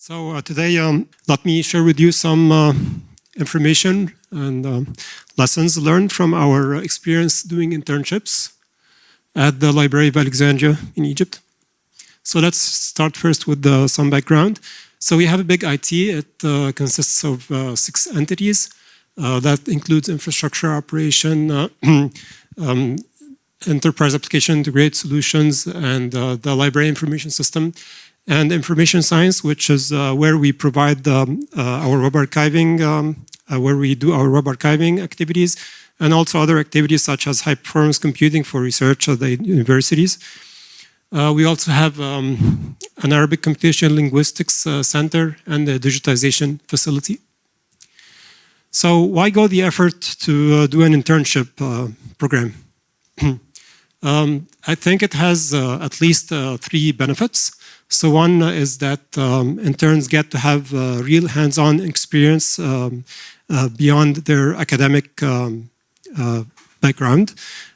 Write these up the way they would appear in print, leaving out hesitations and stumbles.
So today, let me share with you some information and lessons learned from our experience doing internships at the Library of Alexandria in Egypt. So let's start first with some background. So we have a big IT. It consists of 6 entities. That includes infrastructure operation, enterprise application integrated solutions, and the library information system, and information science, which is where we provide our web archiving, where we do our web archiving activities, and also other activities such as high performance computing for research at the universities. We also have an Arabic Computational Linguistics Center and a digitization facility. So why go the effort to do an internship program? I think it has at least 3 benefits. So one is that interns get to have real hands-on experience beyond their academic background,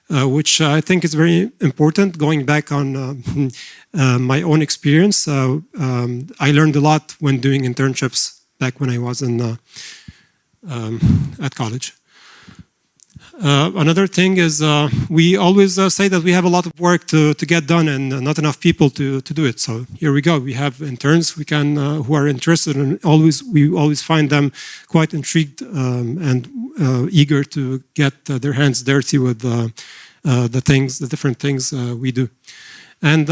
which I think is very important. Going back on my own experience, I learned a lot when doing internships back when I was at college. Another thing is we always say that we have a lot of work to get done and not enough people to do it. So here we go. We have interns who are interested, and we always find them quite intrigued and eager to get their hands dirty with the different things we do. And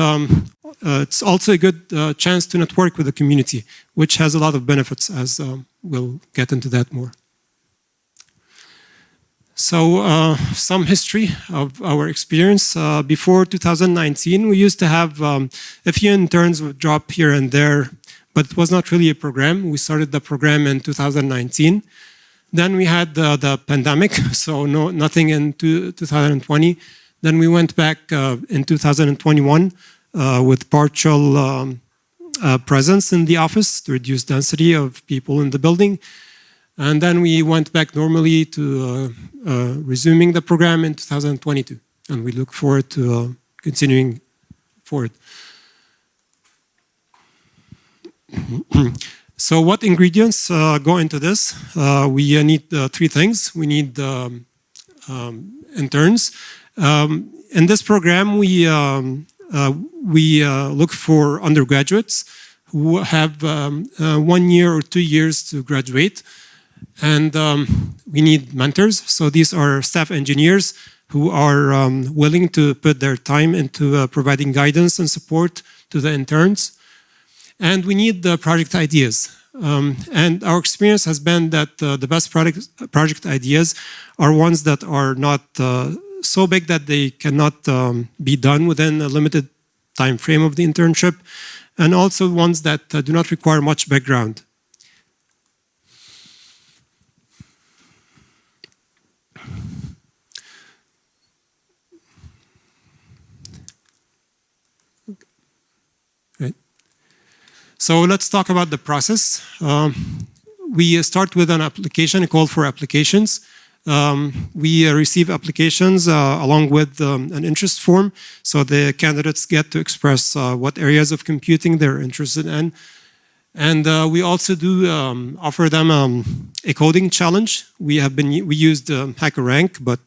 it's also a good chance to network with the community, which has a lot of benefits, as we'll get into that more. So some history of our experience. Before 2019, we used to have a few interns would drop here and there, but it was not really a program. We started the program in 2019. Then we had the pandemic, so nothing in 2020. Then we went back in 2021 with partial presence in the office to reduce density of people in the building. And then we went back normally to resuming the program in 2022. And we look forward to continuing forward. So what ingredients go into this? We need 3 things. We need interns. In this program, we look for undergraduates who have 1 year or 2 years to graduate. And we need mentors. So these are staff engineers who are willing to put their time into providing guidance and support to the interns. And we need the project ideas. And our experience has been that the best project ideas are ones that are not so big that they cannot be done within a limited time frame of the internship, and also ones that do not require much background. So let's talk about the process. We start with an application, a call for applications. We receive applications along with an interest form. So the candidates get to express what areas of computing they're interested in. And we also do offer them a coding challenge. We used HackerRank, but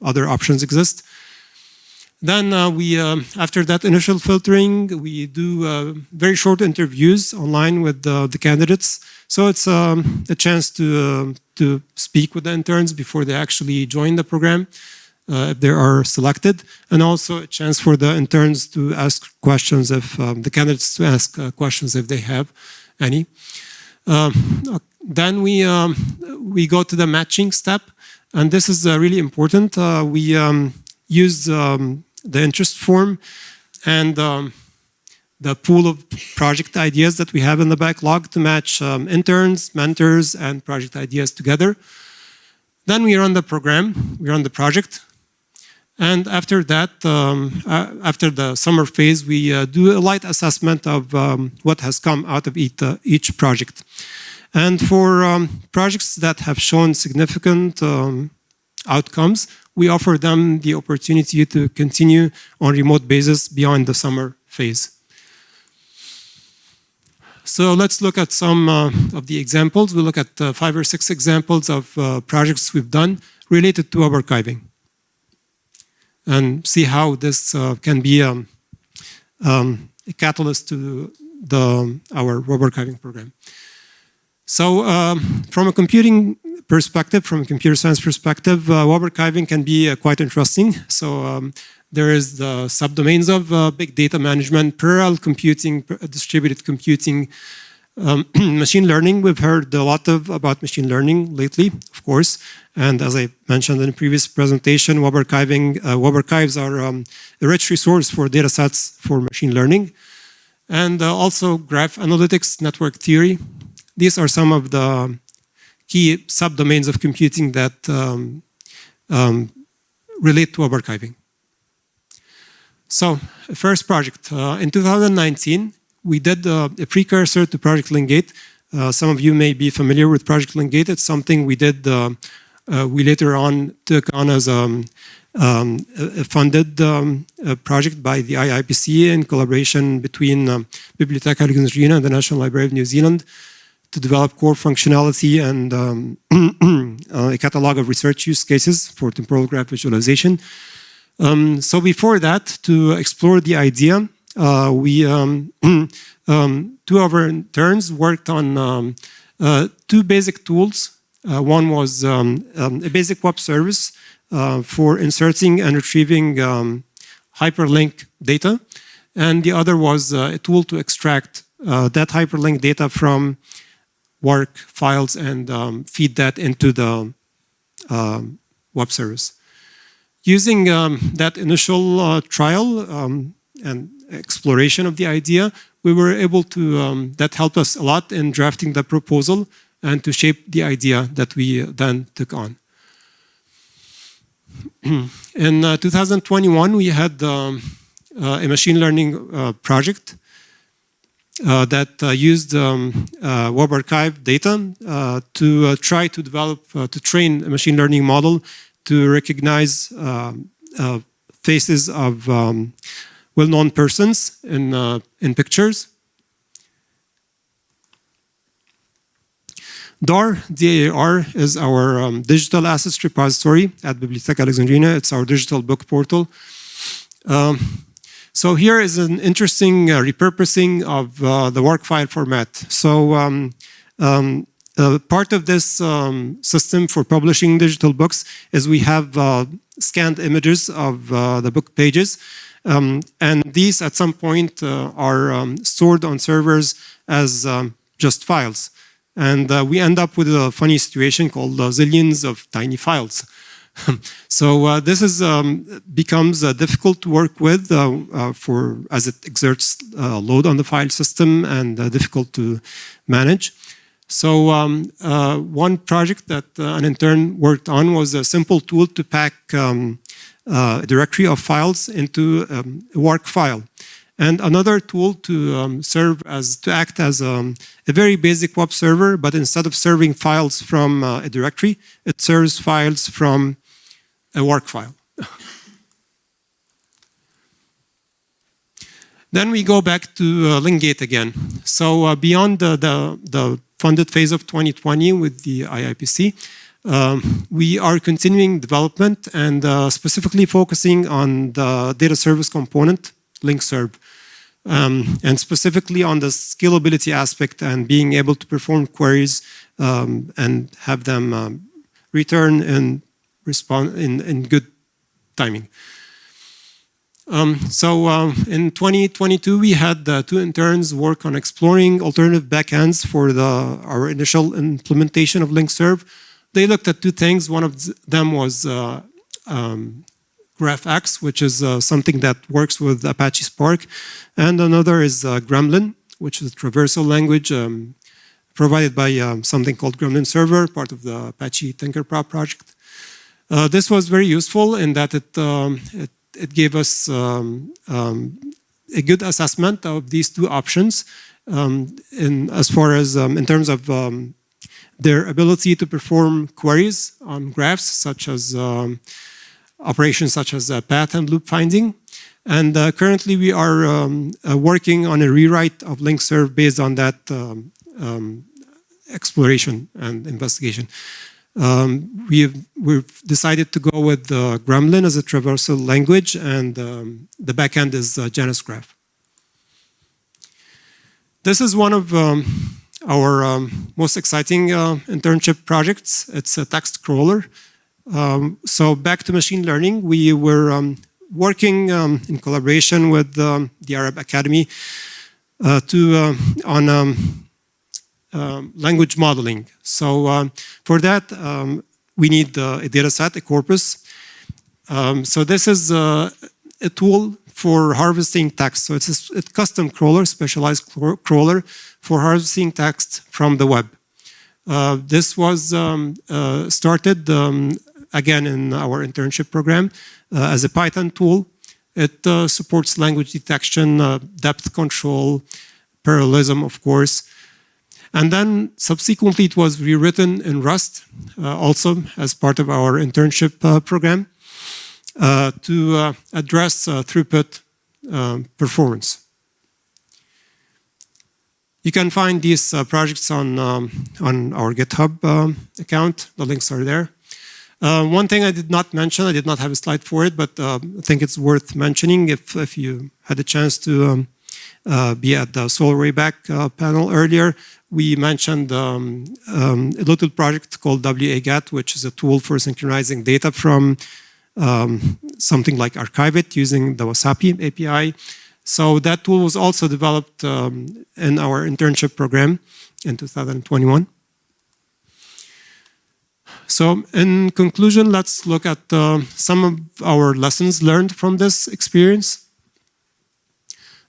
other options exist. Then after that initial filtering, we do very short interviews online with the candidates. So it's a chance to speak with the interns before they actually join the program, if they are selected, and also a chance for the interns to ask questions, if the candidates to ask questions if they have any. Then we go to the matching step, and this is really important. We use the interest form and the pool of project ideas that we have in the backlog to match interns, mentors, and project ideas together. Then we run the program, we run the project. And after that, after the summer phase, we do a light assessment of what has come out of each project. And for projects that have shown significant outcomes, we offer them the opportunity to continue on remote basis beyond the summer phase. So let's look at some of the examples. We'll look at 5 or 6 examples of projects we've done related to web archiving and see how this can be a catalyst to our web archiving program. So from a computing perspective, from a computer science perspective, web archiving can be quite interesting. So there is the subdomains of big data management, parallel computing, distributed computing, machine learning. We've heard a lot about machine learning lately, of course. And as I mentioned in the previous presentation, web archives are a rich resource for data sets for machine learning. And also graph analytics, network theory. These are some of the key subdomains of computing that relate to web archiving. So, first project. In 2019, we did a precursor to Project Lingate. Some of you may be familiar with Project Lingate. It's something we did, we later on took on as a funded project by the IIPC in collaboration between Bibliotheca Alexandrina and the National Library of New Zealand to develop core functionality and a catalog of research use cases for temporal graph visualization. So before that, to explore the idea, two of our interns worked on 2 basic tools. One was a basic web service for inserting and retrieving hyperlink data, and the other was a tool to extract that hyperlink data from WAC files and feed that into the web service. Using that initial trial and exploration of the idea, we were able to, that helped us a lot in drafting the proposal and to shape the idea that we then took on. In 2021, we had a machine learning project that used web archive data to try to develop, to train a machine learning model to recognize faces of well-known persons in pictures. DAR, DAR, is our digital assets repository at Bibliotheca Alexandrina. It's our digital book portal. So here is an interesting repurposing of the WAC file format. So part of this system for publishing digital books is we have scanned images of the book pages. And these at some point are stored on servers as just files. And we end up with a funny situation called zillions of tiny files. So this is becomes difficult to work with as it exerts load on the file system and difficult to manage. So one project that an intern worked on was a simple tool to pack a directory of files into a WAC file. And another tool to act as a very basic web server, but instead of serving files from a directory, it serves files from a WAC file. Then we go back to Lingate again. So beyond the funded phase of 2020 with the IIPC, we are continuing development and specifically focusing on the data service component, LinkServe, and specifically on the scalability aspect and being able to perform queries and have them return and respond in good timing. So in 2022, we had 2 interns work on exploring alternative backends for our initial implementation of LinkServe. They looked at 2 things. One of them was GraphX, which is something that works with Apache Spark. And another is Gremlin, which is a traversal language provided by something called Gremlin Server, part of the Apache Tinkerprop project. This was very useful in that it gave us a good assessment of these 2 options as far as in terms of their ability to perform queries on graphs, such as operations such as path and loop finding, And currently we are working on a rewrite of LinkServe based on that exploration and investigation. We've decided to go with Gremlin as a traversal language, and the backend is Janus Graph. This is one of our most exciting internship projects. It's a text crawler. So back to machine learning, we were working in collaboration with the Arab Academy on language modeling. So for that, we need a data set, a corpus. So this is a tool for harvesting text. So it's a custom crawler, specialized crawler for harvesting text from the web. This was started again in our internship program as a Python tool. It supports language detection, depth control, parallelism, of course. And then subsequently it was rewritten in Rust, also as part of our internship program, to address throughput performance. You can find these projects on our GitHub account. The links are there. One thing I did not mention, I did not have a slide for it, but I think it's worth mentioning if you had a chance to be at the Solar Wayback panel earlier. We mentioned a little project called WAGAT, which is a tool for synchronizing data from something like Archiveit using the Wasapi API. So that tool was also developed in our internship program in 2021. So in conclusion, let's look at some of our lessons learned from this experience.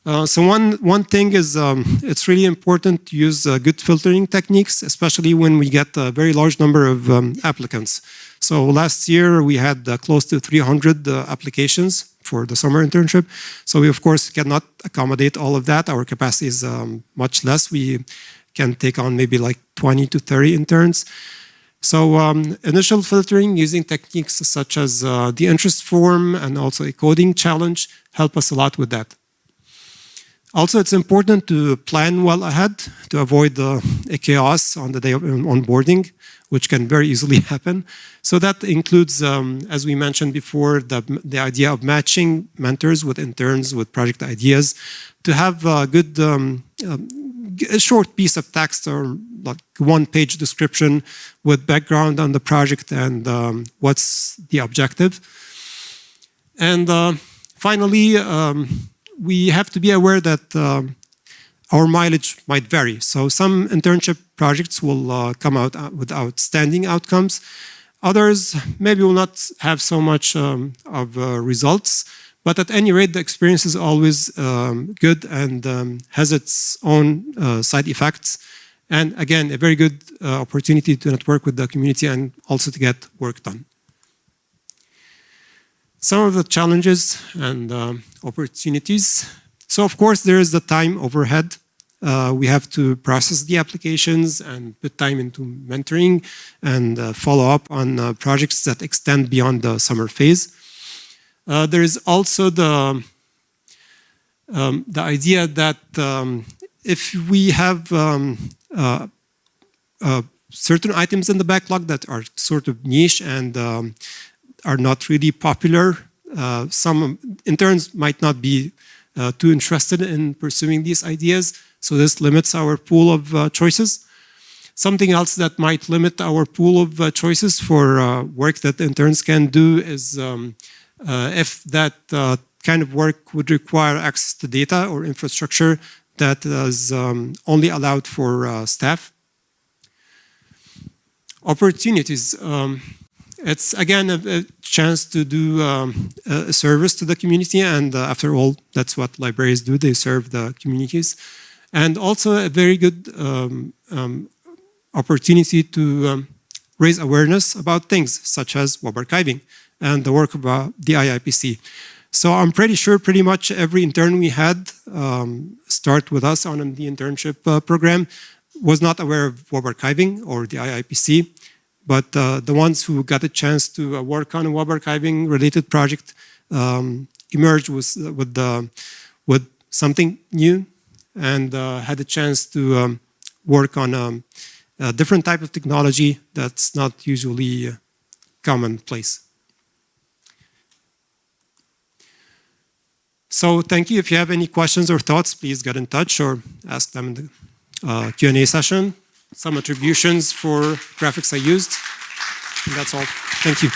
So one thing is it's really important to use good filtering techniques, especially when we get a very large number of applicants. So last year we had close to 300 applications for the summer internship. So we of course cannot accommodate all of that. Our capacity is much less. We can take on maybe like 20 to 30 interns. So initial filtering using techniques such as the interest form and also a coding challenge help us a lot with that. Also, it's important to plan well ahead to avoid a chaos on the day of onboarding, which can very easily happen. So that includes, as we mentioned before, the idea of matching mentors with interns with project ideas, to have a good, a short piece of text or like one-page description with background on the project and what's the objective. And finally, we have to be aware that our mileage might vary. So some internship projects will come out with outstanding outcomes. Others maybe will not have so much of results, but at any rate, the experience is always good and has its own side effects. And again, a very good opportunity to network with the community and also to get work done. Some of the challenges and opportunities. So of course, there is the time overhead. We have to process the applications and put time into mentoring and follow up on projects that extend beyond the summer phase. There is also the idea that if we have certain items in the backlog that are sort of niche and are not really popular, some interns might not be too interested in pursuing these ideas, so this limits our pool of choices. Something else that might limit our pool of choices for work that interns can do is if that kind of work would require access to data or infrastructure that is only allowed for staff. Opportunities. It's again a chance to do a service to the community, and after all, that's what libraries do, they serve the communities. And also a very good opportunity to raise awareness about things such as web archiving and the work of the IIPC. So I'm pretty sure pretty much every intern we had start with us on the internship program was not aware of web archiving or the IIPC. But the ones who got a chance to work on a web archiving related project emerged with something new and had a chance to work on a different type of technology that's not usually commonplace. So thank you. If you have any questions or thoughts, please get in touch or ask them in the Q&A session. Some attributions for graphics I used. And that's all. Thank you.